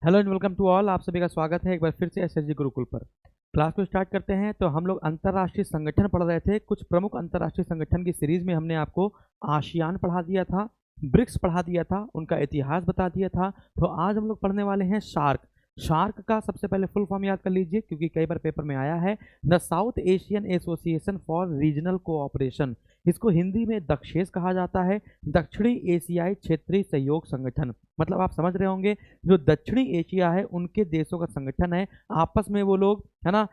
Hello and welcome to all. आप सभी का स्वागत है एक बार फिर से एसएसजी गुरुकुल पर। क्लास को स्टार्ट करते हैं। तो हम लोग अंतर्राष्ट्रीय संगठन पढ़ रहे थे। कुछ प्रमुख अंतर्राष्ट्रीय संगठन की सीरीज में हमने आपको आसियान पढ़ा दिया था, ब्रिक्स पढ़ा दिया था, उनका इतिहास बता दिया था। तो आज हम लोग पढ़ने वाले हैं शार्क। शार्क का सबसे पहले फुल फॉर्म याद कर लीजिए, क्योंकि कई बार पेपर में आया है। The south Asian association for regional cooperation. इसको हिंदी में दक्षेस कहा जाता है, दक्षिणी एशियाई क्षेत्रीय सहयोग संगठन। मतलब आप समझ रहे होंगे, जो दक्षिणी एशिया है उनके देशों का संगठन है। आपस में वो लोग, है ना,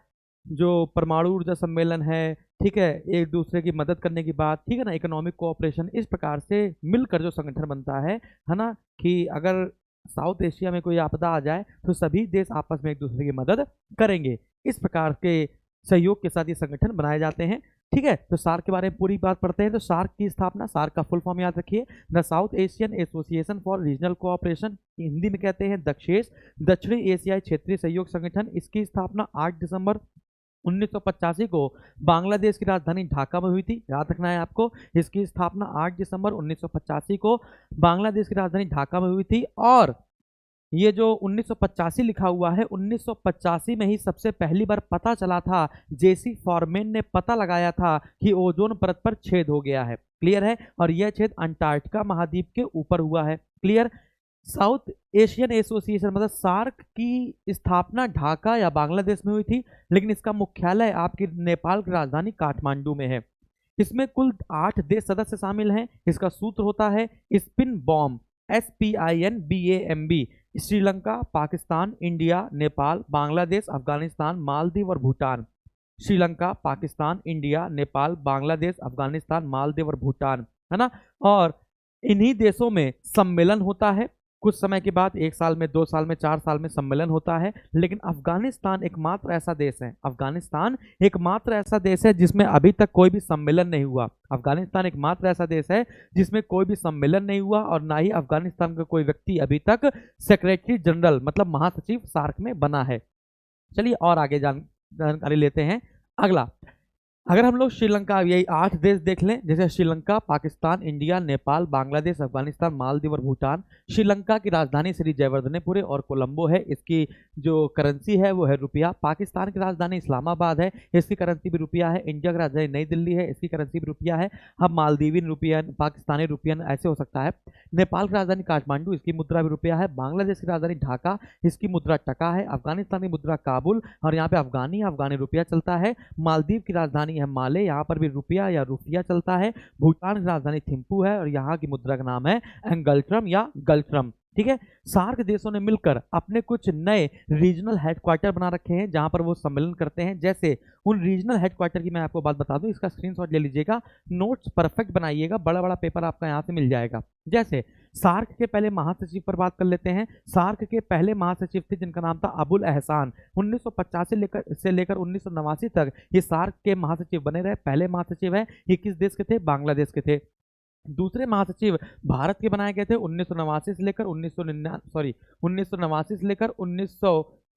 जो परमाणु ऊर्जा सम्मेलन है, ठीक है, एक दूसरे की मदद करने की बात, ठीक है ना, इकोनॉमिक कोऑपरेशन, इस प्रकार से मिलकर जो संगठन बनता है ना, कि अगर साउथ एशिया में कोई आपदा आ जाए तो सभी देश आपस में एक दूसरे की मदद करेंगे। इस प्रकार के सहयोग के साथ ये संगठन बनाए जाते हैं। ठीक है, तो सार्क के बारे में पूरी बात पढ़ते हैं। तो सार्क की स्थापना, सार्क का फुल फॉर्म याद रखिए, the south Asian association for regional cooperation, Hindi में कहते हैं दक्षेस, दक्षिणी एशियाई क्षेत्रीय सहयोग संगठन। इसकी स्थापना 8 दिसंबर 1985 को बांग्लादेश की राजधानी ढाका में हुई थी। याद रखना है आपको, इसकी स्थापना 8 दिसंबर 1985 को बांग्लादेश की राजधानी ढाका में हुई थी। और ये जो 1985 लिखा हुआ है, 1985 में ही सबसे पहली बार पता चला था, जेसी फॉरमैन ने पता लगाया था कि ओजोन परत पर छेद हो गया है। क्लियर है, और यह छेद अंटार्कटिका महाद्वीप के ऊपर हुआ है। क्लियर। साउथ एशियन एसोसिएशन मतलब सार्क की स्थापना ढाका या बांग्लादेश में हुई थी, लेकिन इसका मुख्यालय आपकी नेपाल की राजधानी काठमांडू में है। इसमें कुल 8 देश सदस्य शामिल हैं। इसका सूत्र होता है spin bomb, SPINBAMB। Sri Lanka, Pakistan, India, Nepal, Bangladesh, Afghanistan, Maldives और भूटान। श्रीलंका, पाकिस्तान, इंडिया, नेपाल, बांग्लादेश, अफगानिस्तान, मालदीव और भूटान, है ना। और इन्हीं देशों में सम्मेलन होता है। कुछ समय के बाद 1 साल में, 2 साल में, 4 साल में सम्मेलन होता है। लेकिन अफगानिस्तान एकमात्र ऐसा देश है, अफगानिस्तान एकमात्र ऐसा देश है जिसमें अभी तक कोई भी सम्मेलन नहीं हुआ। अफगानिस्तान एकमात्र ऐसा देश है जिसमें कोई भी सम्मेलन नहीं हुआ, और ना ही अफगानिस्तान का कोई व्यक्ति अभी तक सेक्रेटरी जनरल मतलब महासचिव सार्क में बना है। चलिए और आगे जानकारी लेते हैं। अगला, अगर हम लोग श्रीलंका, यही 8 देश देख लें, जैसे श्रीलंका, पाकिस्तान, इंडिया, नेपाल, बांग्लादेश, अफगानिस्तान, मालदीव और भूटान। श्रीलंका की राजधानी श्री जयवर्धनेपुर और कोलंबो है। इसकी जो करेंसी है वो है रुपया। पाकिस्तान की राजधानी इस्लामाबाद है, इसकी करेंसी भी रुपया है। इंडिया की राजधानी नई दिल्ली है, इसकी करेंसी भी रुपया है। हम मालदीवियन रुपयन, पाकिस्तानी रुपयन ऐसे हो सकता है। नेपाल की राजधानी काठमांडू, इसकी मुद्रा भी रुपया है। बांग्लादेश की राजधानी ढाका, इसकी मुद्रा टका है। अफगानिस्तान की मुद्रा काबुल, और यहाँ पे अफगानी रुपया चलता है। मालदीव की राजधानी है माले, यहाँ पर भी रुपया या रुपया चलता है। भूटान की राजधानी थिम्पू है, और यहाँ की मुद्रा का नाम है एंगल्ट्रम या गल्ट्रम। ठीक है, सार्क देशों ने मिलकर अपने कुछ नए रीजनल हेडक्वार्टर बना रखे हैं जहां पर वो सम्मेलन करते हैं। जैसे उन रीजनल हेडक्वार्टर की मैं आपको बात बता दूं, इसका स्क्रीनशॉट ले लीजिएगा, नोट्स परफेक्ट बनाइएगा, बड़ा बड़ा पेपर आपका यहाँ से मिल जाएगा। जैसे सार्क के पहले महासचिव पर बात कर लेते हैं। सार्क के पहले महासचिव थे जिनका नाम था अबुल एहसान। 1950 से लेकर 1989 तक ये सार्क के महासचिव बने रहे। पहले महासचिव है, ये किस देश के थे? बांग्लादेश के थे। दूसरे महासचिव भारत के बनाए गए थे 1989 से लेकर 1989 से लेकर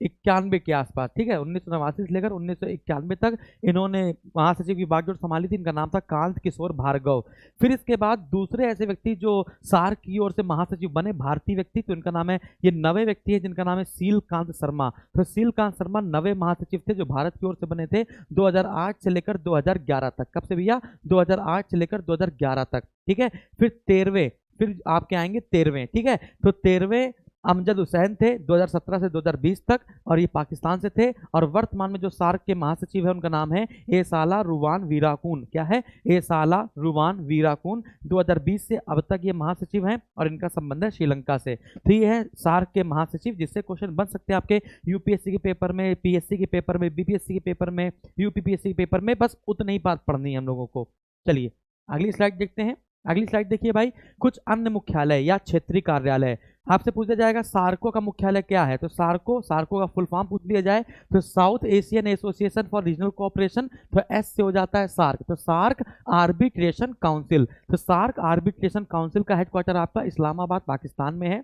1991 के आसपास। ठीक है, 1989 से लेकर 1991 तक इन्होंने महासचिव की बागडोर संभाली थी। इनका नाम था कांत किशोर भार्गव। फिर इसके बाद दूसरे ऐसे व्यक्ति जो सार्क की ओर से महासचिव बने, भारतीय व्यक्ति, तो इनका नाम है, ये नवे व्यक्ति है जिनका नाम है सीलकांत शर्मा। तो सीलकांत शर्मा नवे महासचिव थे जो भारत की ओर से बने थे 2008 से लेकर 2011 तक। कब से भैया? 2008 से लेकर 2011 तक। ठीक है, फिर आपके आएंगे 13वें। ठीक है, तो 13वें अमजद हुसैन थे 2017 से 2020 तक, और ये पाकिस्तान से थे। और वर्तमान में जो सार्क के महासचिव है उनका नाम है एसाला रुवान वीराकून। क्या है? एसाला रुवान वीराकून। 2020 से अब तक ये महासचिव हैं, और इनका संबंध है श्रीलंका से। तो ये है सार्क के महासचिव, जिससे क्वेश्चन बन सकते हैं आपके यूपीएससी के पेपर में, पीएससी के पेपर में, बीपीएससी के पेपर में, यूपीपीएससी के पेपर में। बस उतनी ही बात पढ़नी है हम लोगों को। चलिए अगली स्लाइड देखते हैं। अगली स्लाइड देखिए भाई, कुछ अन्य मुख्यालय या क्षेत्रीय कार्यालय। आपसे पूछा जाएगा सार्को का मुख्यालय क्या है, तो सार्को का फुल फॉर्म पूछ लिया जाए तो south Asian association for regional cooperation, तो एस से हो जाता है सार्क, तो सार्क आर्बिट्रेशन काउंसिल। तो सार्क आर्बिट्रेशन काउंसिल का हेडक्वार्टर आपका इस्लामाबाद पाकिस्तान में है।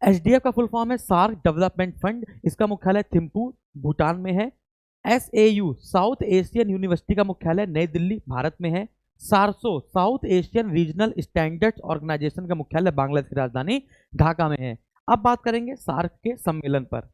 एसडीएफ का फुल फॉर्म है सार्क डेवलपमेंट फंड, इसका मुख्यालय थिम्पू भूटान में है। SAU साउथ एशियन यूनिवर्सिटी का मुख्यालय नई दिल्ली भारत में है। SARSO South Asian regional standards organisation का मुख्यालय बांग्लादेश की राजधानी ढाका में है। अब बात करेंगे सार्क के सम्मेलन पर।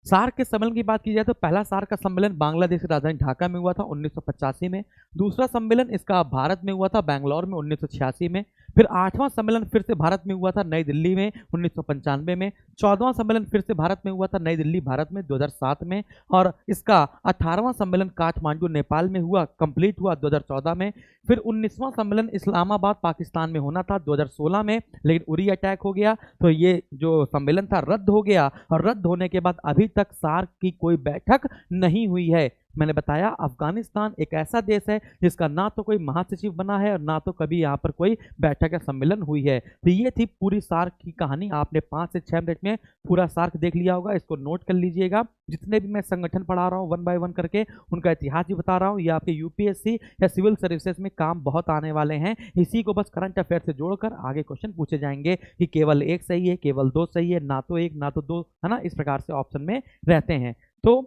सार्क के सम्मेलन की बात की जाए तो पहला सार्क का सम्मेलन बांग्लादेश की राजधानी ढाका में हुआ था 1985 में। दूसरा सम्मेलन इसका भारत में हुआ था बेंगलोर में 1986 में। फिर आठवां सम्मेलन फिर से भारत में हुआ था नई दिल्ली में 1995 में। 14वां सम्मेलन फिर से भारत में हुआ था नई दिल्ली भारत में 2007 में। और इसका 18वां सम्मेलन काठमांडू नेपाल में हुआ, कंप्लीट हुआ 2014 में। फिर 19वां सम्मेलन इस्लामाबाद पाकिस्तान में होना था 2016 में, लेकिन उरी अटैक हो गया तो ये जो सम्मेलन था रद्द हो गया। और रद्द होने के बाद अभी तक सार्क की कोई बैठक नहीं हुई है। मैंने बताया अफगानिस्तान एक ऐसा देश है जिसका ना तो कोई महासचिव बना है और ना तो कभी यहाँ पर कोई बैठक या सम्मेलन हुई है। तो ये थी पूरी सार्क की कहानी। आपने 5 से 6 मिनट में पूरा सार्क देख लिया होगा, इसको नोट कर लीजिएगा। जितने भी मैं संगठन पढ़ा रहा हूँ वन बाय वन करके, उनका इतिहास भी बता रहा हूँ। ये आपके यूपीएससी या सिविल सर्विसेज में काम बहुत आने वाले हैं। इसी को बस करंट अफेयर से जोड़कर आगे क्वेश्चन पूछे जाएंगे कि केवल एक सही है, केवल दो सही है, ना तो एक ना तो दो, है ना, इस प्रकार से ऑप्शन में रहते हैं। तो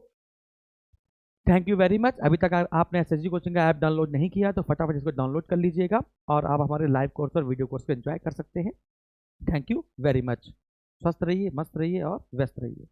थैंक यू वेरी मच। अभी तक आपने एसएसजी कोचिंग का ऐप डाउनलोड नहीं किया तो फटाफट इसको डाउनलोड कर लीजिएगा और आप हमारे लाइव कोर्स और वीडियो कोर्स को एंजॉय कर सकते हैं। Thank you very much. स्वस्थ रहिए, मस्त रहिए और व्यस्त रहिए।